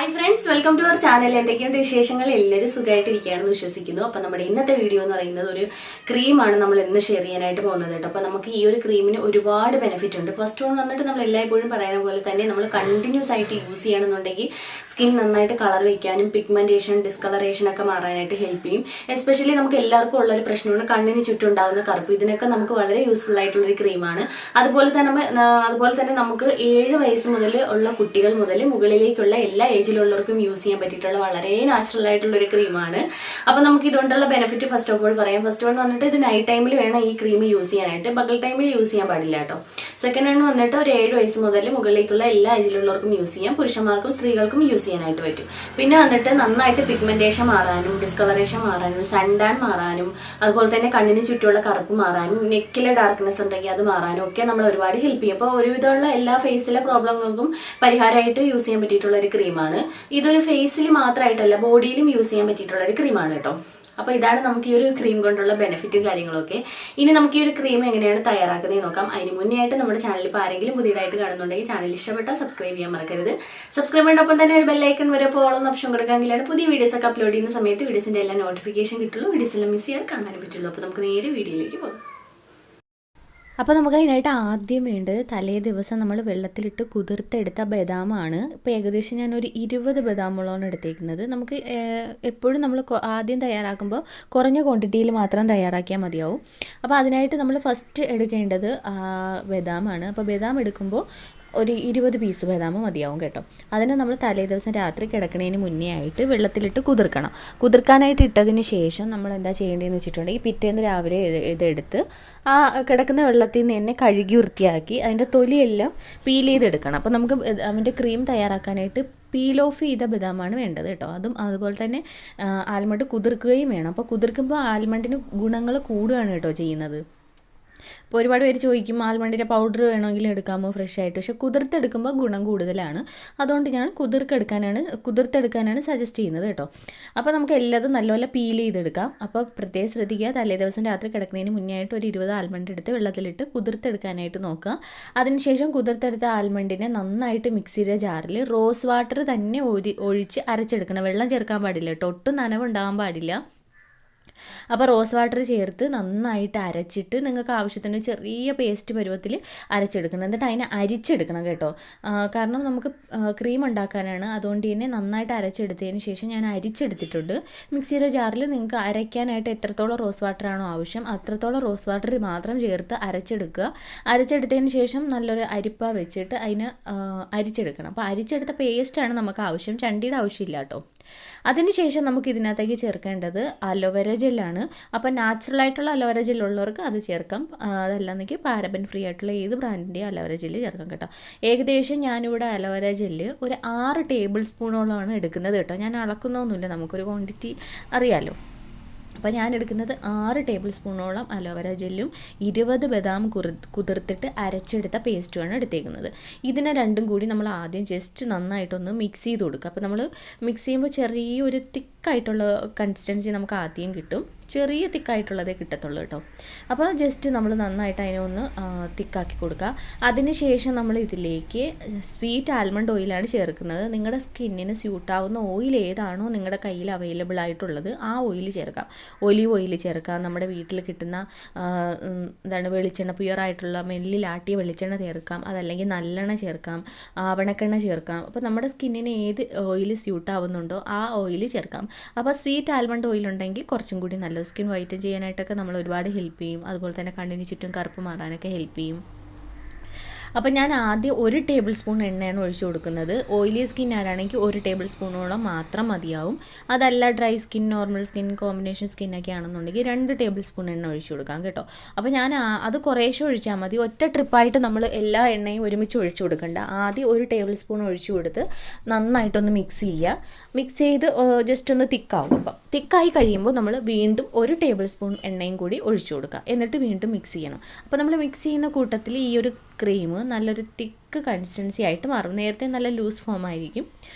Hi friends, welcome to our channel. എന്തൊക്കെയുണ്ട് വിശേഷങ്ങൾ? എല്ലാവരും സുഖമായിട്ടിരിക്കുകയാണെന്ന് വിശ്വസിക്കുന്നു. അപ്പോൾ നമ്മുടെ ഇന്നത്തെ വീഡിയോ എന്ന് പറയുന്നത് ഒരു ക്രീമാണ് നമ്മൾ ഇന്ന് ഷെയർ ചെയ്യാനായിട്ട് പോകുന്നത് കേട്ടോ. അപ്പോൾ നമുക്ക് ഈ ഒരു ക്രീമിന് ഒരുപാട് ബെനിഫിറ്റ് ഉണ്ട്. ഫസ്റ്റ് വൺ വന്നിട്ട് നമ്മൾ എല്ലായ്പ്പോഴും പറയുന്ന പോലെ തന്നെ നമ്മൾ കണ്ടിന്യൂസ് ആയിട്ട് യൂസ് ചെയ്യണമെന്നുണ്ടെങ്കിൽ സ്കിൻ നന്നായിട്ട് കളർ വയ്ക്കാനും പിഗ്മെന്റേഷൻ ഡിസ്കളറേഷൻ ഒക്കെ മാറാനായിട്ട് ഹെൽപ്പ് ചെയ്യും. എസ്പെഷ്യലി നമുക്ക് എല്ലാവർക്കും ഉള്ളൊരു പ്രശ്നമാണ് കണ്ണിന് ചുറ്റും ഉണ്ടാകുന്ന കറുപ്പ്. ഇതിനൊക്കെ നമുക്ക് വളരെ യൂസ്ഫുൾ ആയിട്ടുള്ളൊരു ക്രീമാണ്. അതുപോലെ തന്നെ നമുക്ക് 7 വയസ്സ് മുതൽ ഉള്ള കുട്ടികൾ മുതൽ മുകളിലേക്കുള്ള എല്ലാ ഏജിലുള്ളവർക്കും യൂസ് ചെയ്യാൻ പറ്റിയിട്ടുള്ള വളരെ നാച്ചുറൽ ആയിട്ടുള്ള ഒരു ക്രീമാണ്. അപ്പോൾ നമുക്ക് ഇതുകൊണ്ടുള്ള ബെനിഫിറ്റ് ഫസ്റ്റ് ഓഫ് ഓൾ പറയാം. ഫസ്റ്റ് വൺ വന്നിട്ട് ഇത് നൈറ്റ് ടൈമിൽ വേണം ഈ ക്രീം യൂസ് ചെയ്യാനായിട്ട്, പകൽ ടൈമിൽ യൂസ് ചെയ്യാൻ പാടില്ല കേട്ടോ. സെക്കൻഡ് വൺ വന്നിട്ട് ഒരു 7 വയസ്സ് മുതൽ മുകളിലേക്കുള്ള എല്ലാ ഏജിലുള്ളവർക്കും യൂസ് ചെയ്യാം. പുരുഷന്മാർക്കും സ്ത്രീകൾക്കും യൂസ് ചെയ്യാനായിട്ട് പറ്റും. പിന്നെ വന്നിട്ട് നന്നായിട്ട് പിഗ്മെന്റേഷൻ മാറാനും ഡിസ്കളറേഷൻ മാറാനും സൺടാൻ മാറാനും അതുപോലെ തന്നെ കണ്ണിന് ചുറ്റുമുള്ള കറുപ്പ് മാറാനും നെക്കിലെ ഡാർക്ക്നെസ് ഉണ്ടെങ്കിൽ അത് മാറാനും ഒക്കെ നമ്മൾ ഒരുപാട് ഹെൽപ്പ് ചെയ്യും. അപ്പോൾ ഒരുവിധമുള്ള എല്ലാ ഫേസിലെ പ്രോബ്ലങ്ങൾക്കും പരിഹാരമായിട്ട് യൂസ് ചെയ്യാൻ പറ്റിയിട്ടുള്ള ഒരു ക്രീമാണ്. ഇതൊരു ഫേസിൽ മാത്രമായിട്ടല്ല ബോഡിയിലും യൂസ് ചെയ്യാൻ പറ്റിയിട്ടുള്ള ഒരു ക്രീമാണ് കേട്ടോ. അപ്പോൾ ഇതാണ് നമുക്ക് ഈ ഒരു ക്രീം കൊണ്ടുള്ള ബെനിഫിറ്റും കാര്യങ്ങളൊക്കെ. ഇനി നമുക്ക് ഈ ഒരു ക്രീം എങ്ങനെയാണ് തയ്യാറാക്കുന്നത് നോക്കാം. അതിന് മുന്നേ ആയിട്ട് നമ്മുടെ ചാനൽ ഇപ്പോൾ ആരെങ്കിലും പുതിയതായിട്ട് കാണുന്നുണ്ടെങ്കിൽ ചാനൽ ഇഷ്ടപ്പെട്ടാൽ സബ്സ്ക്രൈബ് ചെയ്യാൻ മറക്കരുത്. സബ്സ്ക്രൈബിനോടൊപ്പം തന്നെ ഒരു ബെല്ലൈക്കൺ വരെ പോകണമെന്ന് ഓപ്ഷൻ കൊടുക്കാമെങ്കിലാണ് പുതിയ വീഡിയോസ് ഒക്കെ അപ്ലോഡ് ചെയ്യുന്ന സമയത്ത് വീഡിയോസിന്റെ എല്ലാ നോട്ടിഫിക്കേഷൻ കിട്ടുള്ളൂ. വീഡിയോസ് എല്ലാം മിസ് ചെയ്യാൻ കാണാനും പറ്റുള്ളൂ. അപ്പോൾ നമുക്ക് നേരെ വീഡിയോയിലേക്ക് പോകും. അപ്പോൾ നമുക്ക് അതിനായിട്ട് ആദ്യം വേണ്ടത് തലേ ദിവസം നമ്മൾ വെള്ളത്തിലിട്ട് കുതിർത്തെടുത്ത ബദാമാണ്. ഇപ്പോൾ ഏകദേശം ഞാനൊരു 20 ബദാമുകളാണ് എടുത്തേക്കുന്നത്. നമുക്ക് എപ്പോഴും നമ്മൾ ആദ്യം തയ്യാറാക്കുമ്പോൾ കുറഞ്ഞ ക്വാണ്ടിറ്റിയിൽ മാത്രം തയ്യാറാക്കിയാൽ മതിയാവും. അപ്പോൾ അതിനായിട്ട് നമ്മൾ ഫസ്റ്റ് എടുക്കേണ്ടത് ബദാമാണ്. അപ്പോൾ ബദാം എടുക്കുമ്പോൾ ഒരു 20 പീസ് ബദാം മതിയാവും കേട്ടോ. അതിന് നമ്മൾ തലേ ദിവസം രാത്രി കിടക്കുന്നതിന് മുന്നേ ആയിട്ട് വെള്ളത്തിലിട്ട് കുതിർക്കണം. കുതിർക്കാനായിട്ട് ഇട്ടതിന് ശേഷം നമ്മൾ എന്താ ചെയ്യേണ്ടതെന്ന് വെച്ചിട്ടുണ്ടെങ്കിൽ പിറ്റേന്ന് രാവിലെ ഇതെടുത്ത് ആ കിടക്കുന്ന വെള്ളത്തിൽ നിന്ന് തന്നെ കഴുകി വൃത്തിയാക്കി അതിൻ്റെ തൊലിയെല്ലാം പീൽ ചെയ്തെടുക്കണം. അപ്പോൾ നമുക്ക് അതിൻ്റെ ക്രീം തയ്യാറാക്കാനായിട്ട് പീൽ ഓഫ് ചെയ്ത ബദാമാണ് വേണ്ടത് കേട്ടോ. അതുപോലെ തന്നെ ആൽമണ്ട് കുതിർക്കുകയും വേണം. അപ്പോൾ കുതിർക്കുമ്പോൾ ആൽമണ്ടിന് ഗുണങ്ങൾ കൂടുകയാണ് കേട്ടോ ചെയ്യുന്നത്. അപ്പോൾ ഒരുപാട് പേര് ചോദിക്കും ആൽമണ്ടിൻ്റെ പൗഡർ വേണമെങ്കിൽ എടുക്കാമോ ഫ്രഷ് ആയിട്ട്. പക്ഷേ കുതിർത്തെടുക്കുമ്പോൾ ഗുണം കൂടുതലാണ്. അതുകൊണ്ട് ഞാൻ കുതിർത്തെടുക്കാനാണ് സജസ്റ്റ് ചെയ്യുന്നത് കേട്ടോ. അപ്പോൾ നമുക്ക് എല്ലാതും നല്ലപോലെ പീൽ ചെയ്തെടുക്കാം. അപ്പോൾ പ്രത്യേകം ശ്രദ്ധിക്കുക, തലേ ദിവസം രാത്രി കിടക്കുന്നതിന് മുന്നേ ആയിട്ട് ഒരു 20 ആൽമണ്ട് എടുത്ത് വെള്ളത്തിലിട്ട് കുതിർത്തെടുക്കാനായിട്ട് നോക്കുക. അതിനുശേഷം കുതിർത്തെടുത്ത ആൽമണ്ടിനെ നന്നായിട്ട് മിക്സിയുടെ ജാറിൽ റോസ് വാട്ടർ തന്നെ ഒഴിച്ച് അരച്ചെടുക്കണം. വെള്ളം ചേർക്കാൻ പാടില്ല കേട്ടോ, ഒട്ടും നനവുണ്ടാകാൻ പാടില്ല. അപ്പോൾ റോസ് വാട്ടർ ചേർത്ത് നന്നായിട്ട് അരച്ചിട്ട് നിങ്ങൾക്ക് ആവശ്യത്തിന് ചെറിയ പേസ്റ്റ് പരുവത്തിൽ അരച്ചെടുക്കണം. എന്നിട്ട് അതിനെ അരിച്ചെടുക്കണം കേട്ടോ. കാരണം നമുക്ക് ക്രീം ഉണ്ടാക്കാനാണ്. അതുകൊണ്ട് തന്നെ നന്നായിട്ട് അരച്ചെടുത്തതിന് ശേഷം ഞാൻ അരിച്ചെടുത്തിട്ടുണ്ട്. മിക്സിയുടെ ജാറിൽ നിങ്ങൾക്ക് അരയ്ക്കാനായിട്ട് എത്രത്തോളം റോസ് വാട്ടറാണോ ആവശ്യം അത്രത്തോളം റോസ് വാട്ടർ മാത്രം ചേർത്ത് അരച്ചെടുക്കുക. അരച്ചെടുത്തതിന് ശേഷം നല്ലൊരു അരിപ്പ വെച്ചിട്ട് അതിനെ അരിച്ചെടുക്കണം. അപ്പോൾ അരിച്ചെടുത്ത പേസ്റ്റാണ് നമുക്ക് ആവശ്യം, ചണ്ടിയുടെ ആവശ്യമില്ല കേട്ടോ. അതിനുശേഷം നമുക്ക് ഇതിനകത്തേക്ക് ചേർക്കേണ്ടത് അലോവേര ജെല്ലാണ്. അപ്പോൾ നാച്ചുറൽ ആയിട്ടുള്ള അലോവേര ജെൽ ഉള്ളവർക്ക് അത് ചേർക്കാം. അതല്ലാന്നെങ്കിൽ പാരബൻ ഫ്രീ ആയിട്ടുള്ള ഏത് ബ്രാൻഡിൻ്റെയും അലോവേര ജെല്ല് ചേർക്കാം കേട്ടോ. ഏകദേശം ഞാനിവിടെ അലോവേര ജെല്ല് ഒരു 6 ടേബിൾ സ്പൂണോളമാണ് എടുക്കുന്നത് കേട്ടോ. ഞാൻ അളക്കുന്നൊന്നുമില്ല, നമുക്കൊരു ക്വാണ്ടിറ്റി അറിയാമല്ലോ. അപ്പോൾ ഞാൻ എടുക്കുന്നത് 6 ടേബിൾ സ്പൂണോളം അലോവേര ജെല്ലും 20 ബദാം കുതിർത്തിട്ട് അരച്ചെടുത്ത പേസ്റ്റുമാണ് എടുത്തേക്കുന്നത്. ഇതിനെ രണ്ടും കൂടി നമ്മൾ ആദ്യം ജസ്റ്റ് നന്നായിട്ടൊന്ന് മിക്സ് ചെയ്ത് കൊടുക്കുക. അപ്പോൾ നമ്മൾ മിക്സ് ചെയ്യുമ്പോൾ ചെറിയൊരു തിക്കായിട്ടുള്ള കൺസിസ്റ്റൻസി നമുക്ക് ആദ്യം കിട്ടും. ചെറിയ തിക്കായിട്ടുള്ളതേ കിട്ടത്തുള്ളൂ കേട്ടോ. അപ്പോൾ ജസ്റ്റ് നമ്മൾ നന്നായിട്ട് അതിനെ ഒന്ന് തിക്കാക്കി കൊടുക്കുക. അതിനുശേഷം നമ്മൾ ഇതിലേക്ക് സ്വീറ്റ് ആൽമണ്ട് ഓയിലാണ് ചേർക്കുന്നത്. നിങ്ങളുടെ സ്കിന്നിന് സ്യൂട്ടാവുന്ന ഓയിൽ ഏതാണോ നിങ്ങളുടെ കയ്യിൽ അവൈലബിൾ ആയിട്ടുള്ളത് ആ ഓയിൽ ചേർക്കാം. ഒലിവ് ഓയിൽ ചേർക്കാം. നമ്മുടെ വീട്ടിൽ കിട്ടുന്ന വെളിച്ചെണ്ണ, പ്യുവറായിട്ടുള്ള മെല്ലിലാട്ടിയ വെളിച്ചെണ്ണ ചേർക്കാം. അതല്ലെങ്കിൽ നല്ലെണ്ണ ചേർക്കാം, ആവണക്കെണ്ണ ചേർക്കാം. അപ്പോൾ നമ്മുടെ സ്കിന്നിന് ഏത് ഓയിൽ സ്യൂട്ടാവുന്നുണ്ടോ ആ ഓയിൽ ചേർക്കാം. അപ്പോൾ സ്വീറ്റ് ആൽമണ്ട് ഓയിൽ ഉണ്ടെങ്കിൽ കുറച്ചും കൂടി നല്ലത്. സ്കിൻ വൈറ്റൻ ചെയ്യാനായിട്ടൊക്കെ നമ്മൾ ഒരുപാട് ഹെൽപ്പ് ചെയ്യും. അതുപോലെ തന്നെ കണ്ണിന് ചുറ്റും കറുപ്പ് മാറാനൊക്കെ ഹെൽപ്പ് ചെയ്യും. അപ്പോൾ ഞാൻ ആദ്യം 1 ടേബിൾ സ്പൂൺ എണ്ണയാണ് ഒഴിച്ചു കൊടുക്കുന്നത്. ഓയിലി സ്കിൻ ആരാണെങ്കിൽ 1 ടേബിൾ സ്പൂണോളം മാത്രം മതിയാവും. അതല്ല dry skin, normal skin, combination സ്കിന്നൊക്കെ ആണെന്നുണ്ടെങ്കിൽ 2 ടേബിൾ സ്പൂൺ എണ്ണ ഒഴിച്ചു കൊടുക്കാം കേട്ടോ. അപ്പോൾ ഞാൻ അത് കുറേശ്ശെ ഒഴിച്ചാൽ മതി. ഒറ്റ ട്രിപ്പായിട്ട് നമ്മൾ എല്ലാ എണ്ണയും ഒരുമിച്ച് ഒഴിച്ചു കൊടുക്കണ്ട. ആദ്യം 1 ടേബിൾ സ്പൂൺ ഒഴിച്ചു കൊടുത്ത് നന്നായിട്ടൊന്ന് മിക്സ് ചെയ്യുക. മിക്സ് ചെയ്ത് ജസ്റ്റ് ഒന്ന് തിക്കാവും. അപ്പം തിക്കായി കഴിയുമ്പോൾ നമ്മൾ വീണ്ടും 1 ടേബിൾ സ്പൂൺ എണ്ണയും കൂടി ഒഴിച്ചു കൊടുക്കുക. എന്നിട്ട് വീണ്ടും മിക്സ് ചെയ്യണം. അപ്പോൾ നമ്മൾ മിക്സ് ചെയ്യുന്ന കൂട്ടത്തിൽ ഈ ഒരു ക്രീം നല്ലൊരു തിക്ക് കൺസിസ്റ്റൻസി ആയിട്ട് മാറും. നേരത്തെ നല്ല ലൂസ് ഫോം ആയിരിക്കും,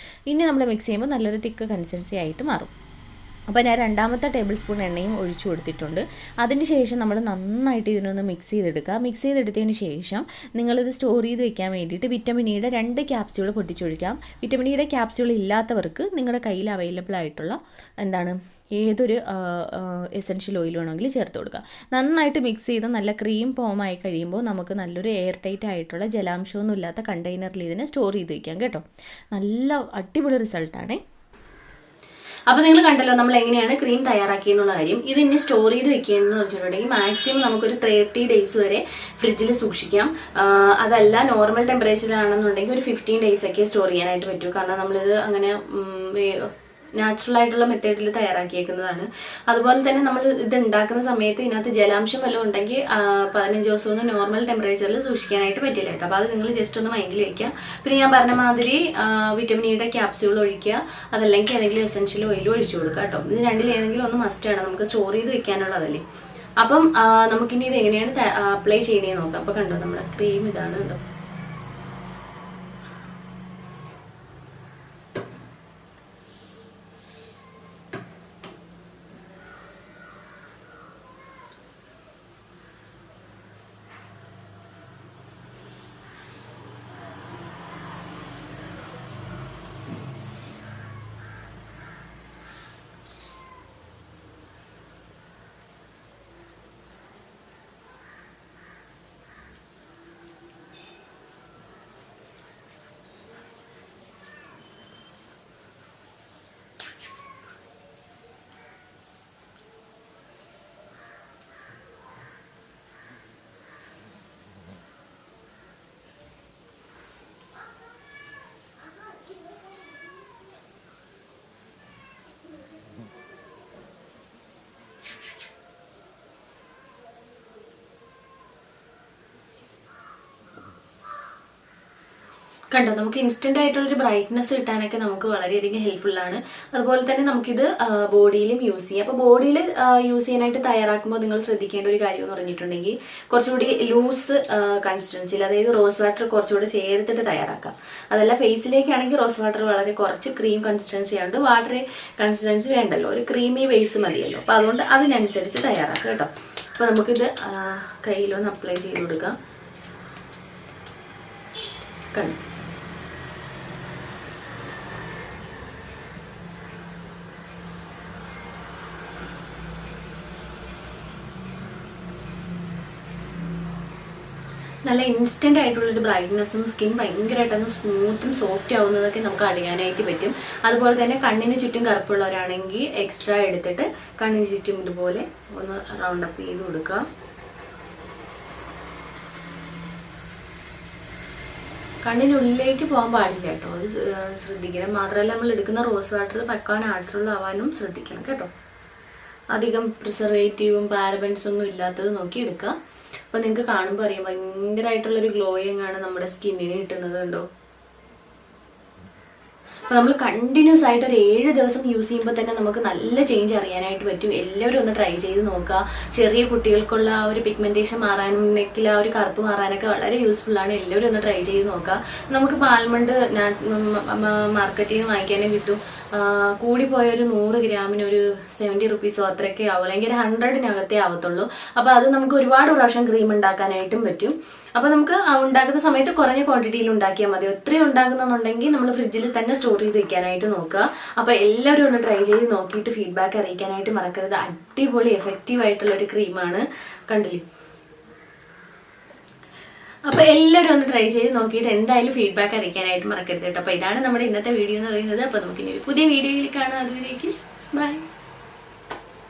ഇനി നമ്മൾ മിക്സ് ചെയ്യുമ്പോൾ നല്ലൊരു തിക്ക് കൺസിസ്റ്റൻസി ആയിട്ട് മാറും. അപ്പോൾ ഞാൻ രണ്ടാമത്തെ ടേബിൾ സ്പൂൺ എണ്ണയും ഒഴിച്ചു കൊടുത്തിട്ടുണ്ട്. അതിന് ശേഷം നമ്മൾ നന്നായിട്ട് ഇതിനൊന്ന് മിക്സ് ചെയ്തെടുക്കുക. മിക്സ് ചെയ്തെടുത്തതിന് ശേഷം നിങ്ങളിത് സ്റ്റോർ ചെയ്ത് വെക്കാൻ വേണ്ടിയിട്ട് വിറ്റമിൻ ഇയുടെ 2 ക്യാപ്സ്യൂൾ പൊട്ടിച്ചൊഴിക്കാം. വിറ്റമിൻ ഇയുടെ ക്യാപ്സ്യൂൾ ഇല്ലാത്തവർക്ക് നിങ്ങളുടെ കയ്യിൽ അവൈലബിൾ ആയിട്ടുള്ള ഏതൊരു എസൻഷ്യൽ ഓയിൽ വേണമെങ്കിൽ ചേർത്ത് കൊടുക്കുക. നന്നായിട്ട് മിക്സ് ചെയ്ത് നല്ല ക്രീം ഫോമായി കഴിയുമ്പോൾ നമുക്ക് നല്ലൊരു എയർ ടൈറ്റ് ആയിട്ടുള്ള ജലാംശമൊന്നും ഇല്ലാത്ത കണ്ടെയ്നറിൽ ഇതിനെ സ്റ്റോർ ചെയ്ത് വയ്ക്കാം കേട്ടോ. നല്ല അടിപൊളി റിസൾട്ടാണേ. അപ്പോൾ നിങ്ങൾ കണ്ടല്ലോ നമ്മൾ എങ്ങനെയാണ് ക്രീം തയ്യാറാക്കിയെന്നുള്ള കാര്യം. ഇത് ഇനി സ്റ്റോർ ചെയ്ത് വെക്കുകയെന്ന് വെച്ചിട്ടുണ്ടെങ്കിൽ മാക്സിമം നമുക്കൊരു 30 ഡേയ്സ് വരെ ഫ്രിഡ്ജിൽ സൂക്ഷിക്കാം. അതല്ല നോർമൽ ടെമ്പറേച്ചറിലാണെന്നുണ്ടെങ്കിൽ ഒരു 15 ഡേയ്സ് ഒക്കെ സ്റ്റോർ ചെയ്യാനായിട്ട് പറ്റൂ. കാരണം നമ്മളിത് അങ്ങനെ നാച്ചുറൽ ആയിട്ടുള്ള മെത്തേഡിൽ തയ്യാറാക്കിയേക്കുന്നതാണ്. അതുപോലെ തന്നെ നമ്മൾ ഇത് ഉണ്ടാക്കുന്ന സമയത്ത് ഇതിനകത്ത് ജലാംശം വല്ലതും ഉണ്ടെങ്കിൽ 15 ദിവസമൊന്നും നോർമൽ ടെമ്പറേച്ചറിൽ സൂക്ഷിക്കാനായിട്ട് പറ്റില്ല കേട്ടോ. അപ്പോൾ അത് നിങ്ങൾ ജസ്റ്റ് ഒന്ന് മൈൻഡിൽ വയ്ക്കുക. പിന്നെ ഞാൻ പറഞ്ഞ മാതിരി വിറ്റമിൻ ഇയുടെ ക്യാപ്സ്യൂൾ ഒഴിക്കുക, അതല്ലെങ്കിൽ ഏതെങ്കിലും എസൻഷ്യൽ ഓയിൽ ഒഴിച്ചു കൊടുക്കുക കേട്ടോ. ഇത് രണ്ടിൽ ഏതെങ്കിലും ഒന്ന് മസ്റ്റാണ്, നമുക്ക് സ്റ്റോർ ചെയ്ത് വെക്കാനുള്ളതല്ലേ. അപ്പം നമുക്കിനി ഇത് എങ്ങനെയാണ് അപ്ലൈ ചെയ്യണേന്ന് നോക്കാം. അപ്പോൾ കണ്ടോ നമ്മുടെ ക്രീം ഇതാണ് കേട്ടോ. കണ്ടോ, നമുക്ക് ഇൻസ്റ്റന്റ് ആയിട്ടുള്ളൊരു ബ്രൈറ്റ്നസ് കിട്ടാനൊക്കെ നമുക്ക് വളരെയധികം ഹെൽപ്ഫുൾ ആണ്. അതുപോലെ തന്നെ നമുക്കിത് ബോഡിയിലും യൂസ് ചെയ്യാം. അപ്പോൾ ബോഡിയിൽ യൂസ് ചെയ്യാനായിട്ട് തയ്യാറാക്കുമ്പോൾ നിങ്ങൾ ശ്രദ്ധിക്കേണ്ട ഒരു കാര്യം എന്ന് പറഞ്ഞിട്ടുണ്ടെങ്കിൽ കുറച്ചുകൂടി ലൂസ് കൺസിസ്റ്റൻസിയിൽ, അതായത് റോസ് വാട്ടർ കുറച്ചുകൂടി ചേർത്തിട്ട് തയ്യാറാക്കാം. അതല്ല ഫേസിലേക്കാണെങ്കിൽ റോസ് വാട്ടർ വളരെ കുറച്ച് ക്രീം കൺസിസ്റ്റൻസി ആയതുകൊണ്ട് വാട്ടർ കൺസിസ്റ്റൻസി വേണ്ടല്ലോ, ഒരു ക്രീമി ബേസ് മതിയല്ലോ. അപ്പോൾ അതുകൊണ്ട് അതിനനുസരിച്ച് തയ്യാറാക്കാം കേട്ടോ. അപ്പോൾ നമുക്കിത് കയ്യിലൊന്ന് അപ്ലൈ ചെയ്ത് കൊടുക്കാം. കണ്ടു, നല്ല ഇൻസ്റ്റന്റ് ആയിട്ടുള്ളൊരു ബ്രൈറ്റ്നസ്സും സ്കിൻ ഭയങ്കരമായിട്ടൊന്ന് സ്മൂത്തും സോഫ്റ്റ് ആവുന്നതൊക്കെ നമുക്ക് അറിയാനായിട്ട് പറ്റും. അതുപോലെ തന്നെ കണ്ണിന് ചുറ്റും കറുപ്പുള്ളവരാണെങ്കിൽ എക്സ്ട്രാ എടുത്തിട്ട് കണ്ണിന് ചുറ്റും ഇതുപോലെ ഒന്ന് റൗണ്ട് അപ്പ് ചെയ്ത് കൊടുക്കുക. കണ്ണിനുള്ളിലേക്ക് പോകാൻ പാടില്ല കേട്ടോ, അത് ശ്രദ്ധിക്കണം. മാത്രമല്ല നമ്മൾ എടുക്കുന്ന റോസ് വാട്ടർ പക്കാ നാച്ചുറൽ ആവാനും ശ്രദ്ധിക്കണം കേട്ടോ. അധികം പ്രിസർവേറ്റീവും പാരബൻസും ഒന്നും ഇല്ലാത്തത് നോക്കി എടുക്കുക. അപ്പോൾ നിങ്ങൾക്ക് കാണുമ്പോൾ അറിയാം ഭയങ്കരമായിട്ടുള്ളൊരു ഗ്ലോയിങ് ആണ് നമ്മുടെ സ്കിന്നിന് കിട്ടുന്നത്. കണ്ടോ, അപ്പോൾ നമ്മൾ കണ്ടിന്യൂസ് ആയിട്ട് ഒരു 7 ദിവസം യൂസ് ചെയ്യുമ്പോൾ തന്നെ നമുക്ക് നല്ല ചേഞ്ച് അറിയാനായിട്ട് പറ്റും. എല്ലാവരും ഒന്ന് ട്രൈ ചെയ്ത് നോക്കുക. ചെറിയ കുട്ടികൾക്കുള്ള ആ ഒരു പിഗ്മെന്റേഷൻ മാറാനും നെക്കിൽ ആ ഒരു കറുപ്പ് മാറാനൊക്കെ വളരെ യൂസ്ഫുൾ ആണ്. എല്ലാവരും ഒന്ന് ട്രൈ ചെയ്ത് നോക്കുക. നമുക്ക് ആൽമണ്ട് മാർക്കറ്റിൽ നിന്ന് വാങ്ങിക്കാനും കിട്ടും. കൂടിപ്പോയ ഒരു 100 ഗ്രാമിന് ഒരു 70 റുപ്പീസോ അത്രയൊക്കെ ആവും, അല്ലെങ്കിൽ 100-നകത്തേ ആവത്തുള്ളൂ. അപ്പോൾ അത് നമുക്ക് ഒരുപാട് പ്രാവശ്യം ക്രീം ഉണ്ടാക്കാനായിട്ടും പറ്റും. അപ്പോൾ നമുക്ക് ഉണ്ടാക്കുന്ന സമയത്ത് കുറഞ്ഞ ക്വാണ്ടിറ്റിയിൽ ഉണ്ടാക്കിയാൽ മതി. എത്രയും ഉണ്ടാക്കുന്നുണ്ടെങ്കിൽ നമ്മൾ ഫ്രിഡ്ജിൽ തന്നെ സ്റ്റോർ ചെയ്ത് വെക്കാനായിട്ട് നോക്കുക. അപ്പോൾ എല്ലാവരും ഒന്ന് ട്രൈ ചെയ്ത് നോക്കിയിട്ട് ഫീഡ്ബാക്ക് അറിയിക്കാനായിട്ട് മറക്കരുത്. അടിപൊളി എഫക്റ്റീവ് ആയിട്ടുള്ളൊരു ക്രീമാണ്, കണ്ടില്ലേ. അപ്പോൾ എല്ലാവരും ഒന്ന് ട്രൈ ചെയ്ത് നോക്കിയിട്ട് എന്തായാലും ഫീഡ്ബാക്ക് അറിയിക്കാനായിട്ട് മറക്കരുത് കേട്ടോ. അപ്പോൾ ഇതാണ് നമ്മുടെ ഇന്നത്തെ വീഡിയോ എന്ന് പറയുന്നത്. അപ്പോൾ നമുക്കിനി ഒരു പുതിയ വീഡിയോയിൽ കാണാം. അതുവരേക്കും ബൈ.